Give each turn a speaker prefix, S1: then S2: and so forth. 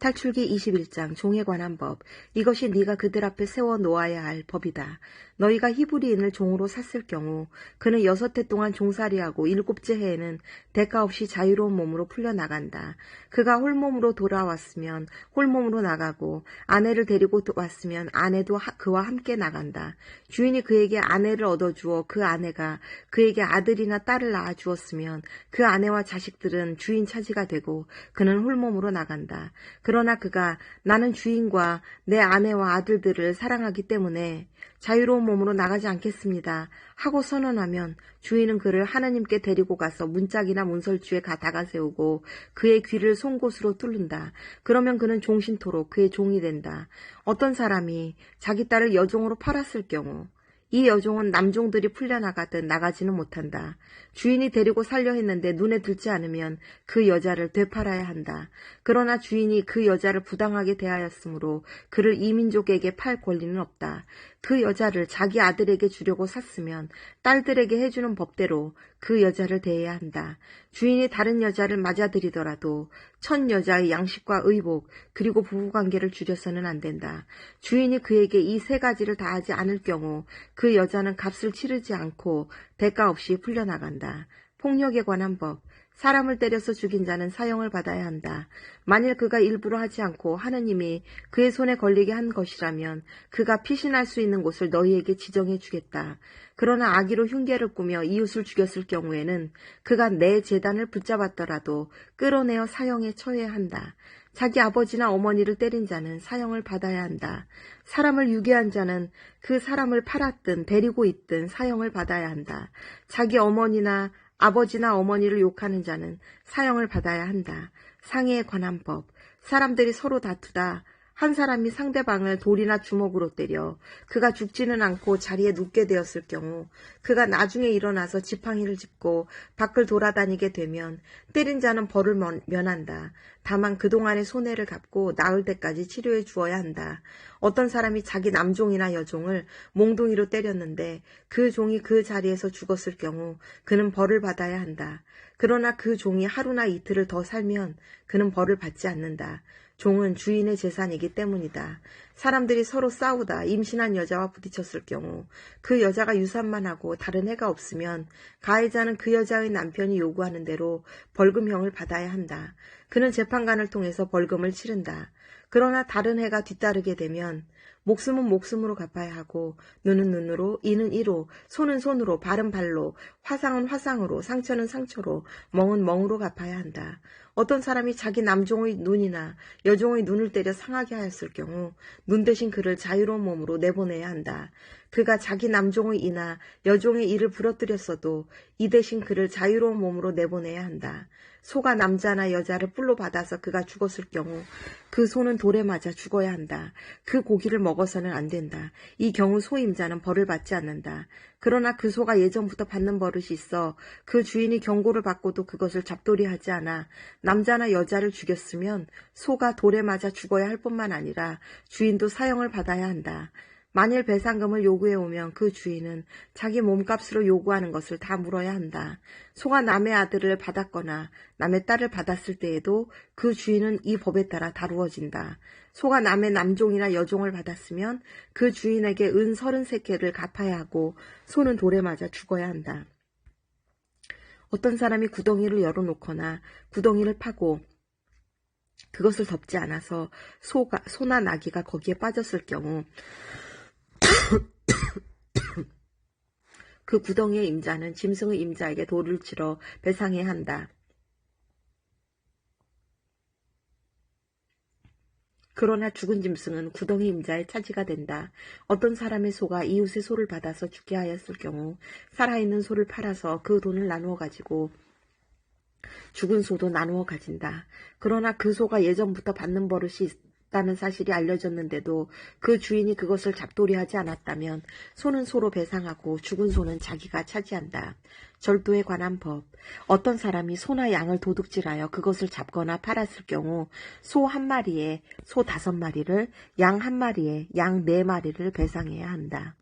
S1: 탈출기 21장 종에 관한 법. 이것이 네가 그들 앞에 세워 놓아야 할 법이다. 너희가 히브리인을 종으로 샀을 경우 그는 6해 동안 종살이하고 7째 해에는 대가 없이 자유로운 몸으로 풀려나간다. 그가 홀몸으로 돌아왔으면 홀몸으로 나가고 아내를 데리고 왔으면 아내도 그와 함께 나간다. 주인이 그에게 아내를 얻어주어 그 아내가 그에게 아들이나 딸을 낳아주었으면 그 아내와 자식들은 주인 차지가 되고 그는 홀몸으로 나간다. 그러나 그가 나는 주인과 내 아내와 아들들을 사랑하기 때문에 자유로운 몸으로 나가지 않겠습니다 하고 선언하면 주인은 그를 하나님께 데리고 가서 문짝이나 문설주에 다가 세우고 그의 귀를 송곳으로 뚫는다. 그러면 그는 종신토록 그의 종이 된다. 어떤 사람이 자기 딸을 여종으로 팔았을 경우 이 여종은 남종들이 풀려나가든 나가지는 못한다. 주인이 데리고 살려 했는데 눈에 들지 않으면 그 여자를 되팔아야 한다. 그러나 주인이 그 여자를 부당하게 대하였으므로 그를 이민족에게 팔 권리는 없다. 그 여자를 자기 아들에게 주려고 샀으면 딸들에게 해주는 법대로 그 여자를 대해야 한다. 주인이 다른 여자를 맞아들이더라도 첫 여자의 양식과 의복 그리고 부부관계를 줄여서는 안 된다. 주인이 그에게 이 3가지를 다하지 않을 경우 그 여자는 값을 치르지 않고 대가 없이 풀려나간다. 폭력에 관한 법. 사람을 때려서 죽인 자는 사형을 받아야 한다. 만일 그가 일부러 하지 않고 하느님이 그의 손에 걸리게 한 것이라면 그가 피신할 수 있는 곳을 너희에게 지정해 주겠다. 그러나 악의로 흉계를 꾸며 이웃을 죽였을 경우에는 그가 내 재단을 붙잡았더라도 끌어내어 사형에 처해야 한다. 자기 아버지나 어머니를 때린 자는 사형을 받아야 한다. 사람을 유괴한 자는 그 사람을 팔았든 데리고 있든 사형을 받아야 한다. 자기 어머니나 아버지나 어머니를 욕하는 자는 사형을 받아야 한다. 상해에 관한 법. 사람들이 서로 다투다 한 사람이 상대방을 돌이나 주먹으로 때려 그가 죽지는 않고 자리에 눕게 되었을 경우 그가 나중에 일어나서 지팡이를 짚고 밖을 돌아다니게 되면 때린 자는 벌을 면한다. 다만 그동안의 손해를 갚고 나을 때까지 치료해 주어야 한다. 어떤 사람이 자기 남종이나 여종을 몽둥이로 때렸는데 그 종이 그 자리에서 죽었을 경우 그는 벌을 받아야 한다. 그러나 그 종이 하루나 이틀을 더 살면 그는 벌을 받지 않는다. 종은 주인의 재산이기 때문이다. 사람들이 서로 싸우다 임신한 여자와 부딪혔을 경우 그 여자가 유산만 하고 다른 해가 없으면 가해자는 그 여자의 남편이 요구하는 대로 벌금형을 받아야 한다. 그는 재판관을 통해서 벌금을 치른다. 그러나 다른 해가 뒤따르게 되면 목숨은 목숨으로 갚아야 하고 눈은 눈으로, 이는 이로, 손은 손으로, 발은 발로, 화상은 화상으로, 상처는 상처로, 멍은 멍으로 갚아야 한다. 어떤 사람이 자기 남종의 눈이나 여종의 눈을 때려 상하게 하였을 경우 눈 대신 그를 자유로운 몸으로 내보내야 한다. 그가 자기 남종의 이나 여종의 이를 부러뜨렸어도 이 대신 그를 자유로운 몸으로 내보내야 한다. 소가 남자나 여자를 뿔로 받아서 그가 죽었을 경우 그 소는 돌에 맞아 죽어야 한다. 그 고기를 먹어서는 안 된다. 이 경우 소임자는 벌을 받지 않는다. 그러나 그 소가 예전부터 받는 버릇이 있어 그 주인이 경고를 받고도 그것을 잡돌이하지 않아 남자나 여자를 죽였으면 소가 돌에 맞아 죽어야 할 뿐만 아니라 주인도 사형을 받아야 한다. 만일 배상금을 요구해 오면 그 주인은 자기 몸값으로 요구하는 것을 다 물어야 한다. 소가 남의 아들을 받았거나 남의 딸을 받았을 때에도 그 주인은 이 법에 따라 다루어진다. 소가 남의 남종이나 여종을 받았으면 그 주인에게 은 33개를 갚아야 하고 소는 돌에 맞아 죽어야 한다. 어떤 사람이 구덩이를 열어놓거나 구덩이를 파고 그것을 덮지 않아서 소나 나귀가 거기에 빠졌을 경우 그 구덩이의 임자는 짐승의 임자에게 돌을 치러 배상해야 한다. 그러나 죽은 짐승은 구덩이 임자의 차지가 된다. 어떤 사람의 소가 이웃의 소를 받아서 죽게 하였을 경우 살아있는 소를 팔아서 그 돈을 나누어 가지고 죽은 소도 나누어 가진다. 그러나 그 소가 예전부터 받는 버릇이 있다는 사실이 알려졌는데도 그 주인이 그것을 잡돌이하지 않았다면 소는 소로 배상하고 죽은 소는 자기가 차지한다. 절도에 관한 법. 어떤 사람이 소나 양을 도둑질하여 그것을 잡거나 팔았을 경우 소 1마리에 소 5마리를, 양 1마리에 양 4마리를 배상해야 한다.